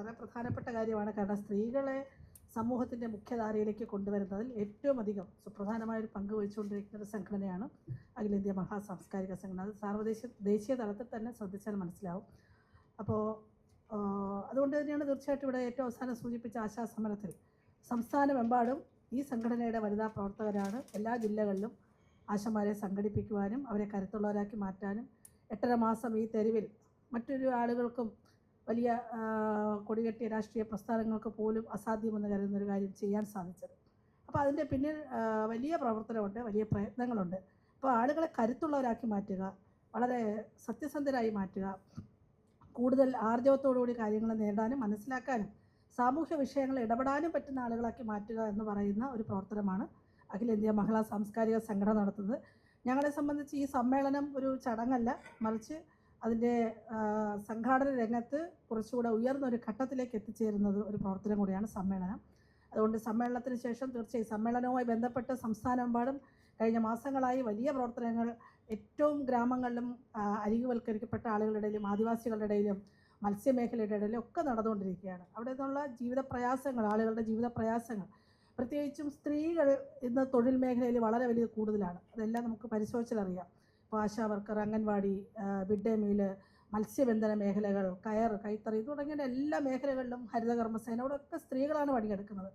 വളരെ പ്രധാനപ്പെട്ട കാര്യമാണ്. കാരണം സ്ത്രീകളെ സമൂഹത്തിൻ്റെ മുഖ്യധാരയിലേക്ക് കൊണ്ടുവരുന്നതിൽ ഏറ്റവും അധികം സുപ്രധാനമായൊരു പങ്ക് വഹിച്ചുകൊണ്ടിരിക്കുന്ന ഒരു സംഘടനയാണ് അഖിലേന്ത്യാ മഹാസാംസ്കാരിക സംഘടന. അത് ദേശീയ തലത്തിൽ തന്നെ ശ്രദ്ധിച്ചാൽ മനസ്സിലാവും. അപ്പോൾ അതുകൊണ്ട് തന്നെയാണ് തീർച്ചയായിട്ടും ഇവിടെ ഏറ്റവും അവസാനം സൂചിപ്പിച്ച ആശാസമരത്തിൽ സംസ്ഥാനമെമ്പാടും ഈ സംഘടനയുടെ വനിതാ പ്രവർത്തകരാണ് എല്ലാ ജില്ലകളിലും ആശമാരെ സംഘടിപ്പിക്കുവാനും അവരെ കരുത്തുള്ളവരാക്കി മാറ്റാനും 8.5 മാസം ഈ തെരുവിൽ മറ്റൊരു ആളുകൾക്കും വലിയ കൊടികെട്ടിയ രാഷ്ട്രീയ പ്രസ്ഥാനങ്ങൾക്ക് പോലും അസാധ്യമെന്ന് കരുതുന്നൊരു കാര്യം ചെയ്യാൻ സാധിച്ചത്. അപ്പോൾ അതിൻ്റെ പിന്നിൽ വലിയ പ്രവർത്തനമുണ്ട്, വലിയ പ്രയത്നങ്ങളുണ്ട്. അപ്പോൾ ആളുകളെ കരുത്തുള്ളവരാക്കി മാറ്റുക, വളരെ സത്യസന്ധരായി മാറ്റുക, കൂടുതൽ ആർജവത്തോടുകൂടി കാര്യങ്ങൾ നേടാനും മനസ്സിലാക്കാനും സാമൂഹ്യ വിഷയങ്ങളിൽ ഇടപെടാനും പറ്റുന്ന ആളുകളാക്കി മാറ്റുക എന്ന് പറയുന്ന ഒരു പ്രവർത്തനമാണ് അഖിലേന്ത്യാ മഹിളാ സാംസ്കാരിക സംഘടന നടത്തുന്നത്. ഞങ്ങളെ സംബന്ധിച്ച് ഈ സമ്മേളനം ഒരു ചടങ്ങല്ല, മറിച്ച് അതിൻ്റെ സംഘാടന രംഗത്ത് കുറച്ചുകൂടെ ഉയർന്നൊരു ഘട്ടത്തിലേക്ക് എത്തിച്ചേരുന്നത് ഒരു പ്രവർത്തനം കൂടിയാണ് സമ്മേളനം. അതുകൊണ്ട് സമ്മേളനത്തിന് ശേഷം തീർച്ചയായും സമ്മേളനവുമായി ബന്ധപ്പെട്ട് സംസ്ഥാനമെമ്പാടും കഴിഞ്ഞ മാസങ്ങളായി വലിയ പ്രവർത്തനങ്ങൾ ഏറ്റവും ഗ്രാമങ്ങളിലും അരികുവൽക്കരിക്കപ്പെട്ട ആളുകളുടെ ഇടയിലും ആദിവാസികളുടെ ഇടയിലും മത്സ്യമേഖലയുടെ ഇടയിലും ഒക്കെ നടന്നുകൊണ്ടിരിക്കുകയാണ്. അവിടെ നിന്നുള്ള ജീവിത പ്രയാസങ്ങൾ, ആളുകളുടെ ജീവിത പ്രയാസങ്ങൾ, പ്രത്യേകിച്ചും സ്ത്രീകൾ ഇന്ന് തൊഴിൽ മേഖലയിൽ വളരെ വലിയ കൂടുതലാണ്. അതെല്ലാം നമുക്ക് പരിശോധിച്ചാലറിയാം. ഇപ്പോൾ ASHA worker, anganwadi, mid day meal, മത്സ്യബന്ധന മേഖലകൾ, കൈത്തറി തുടങ്ങിയ എല്ലാ മേഖലകളിലും ഹരിതകർമ്മസേന ഇവിടെയൊക്കെ സ്ത്രീകളാണ് പണിയെടുക്കുന്നത്.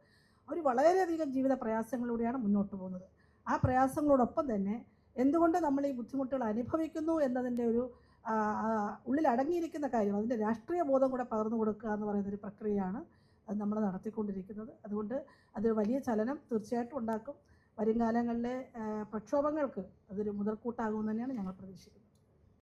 അവർ വളരെയധികം ജീവിത പ്രയാസങ്ങളിലൂടെയാണ് മുന്നോട്ട് പോകുന്നത്. ആ പ്രയാസങ്ങളോടൊപ്പം തന്നെ എന്തുകൊണ്ട് നമ്മൾ ഈ ബുദ്ധിമുട്ടുകൾ അനുഭവിക്കുന്നു എന്നതിൻ്റെ ഒരു ഉള്ളിൽ അടങ്ങിയിരിക്കുന്ന കാര്യം, അതിൻ്റെ രാഷ്ട്രീയ ബോധം കൂടെ പകർന്നു കൊടുക്കുക എന്ന് പറയുന്നൊരു പ്രക്രിയയാണ് അത് നമ്മൾ നടത്തിക്കൊണ്ടിരിക്കുന്നത്. അതുകൊണ്ട് അത് വലിയ ചലനം തീർച്ചയായിട്ടും ഉണ്ടാക്കും. വരും കാലങ്ങളിലെ പ്രക്ഷോഭങ്ങൾക്ക് അതൊരു മുതൽക്കൂട്ടാകുമെന്ന് തന്നെയാണ് ഞങ്ങൾ പ്രതീക്ഷിക്കുന്നത്.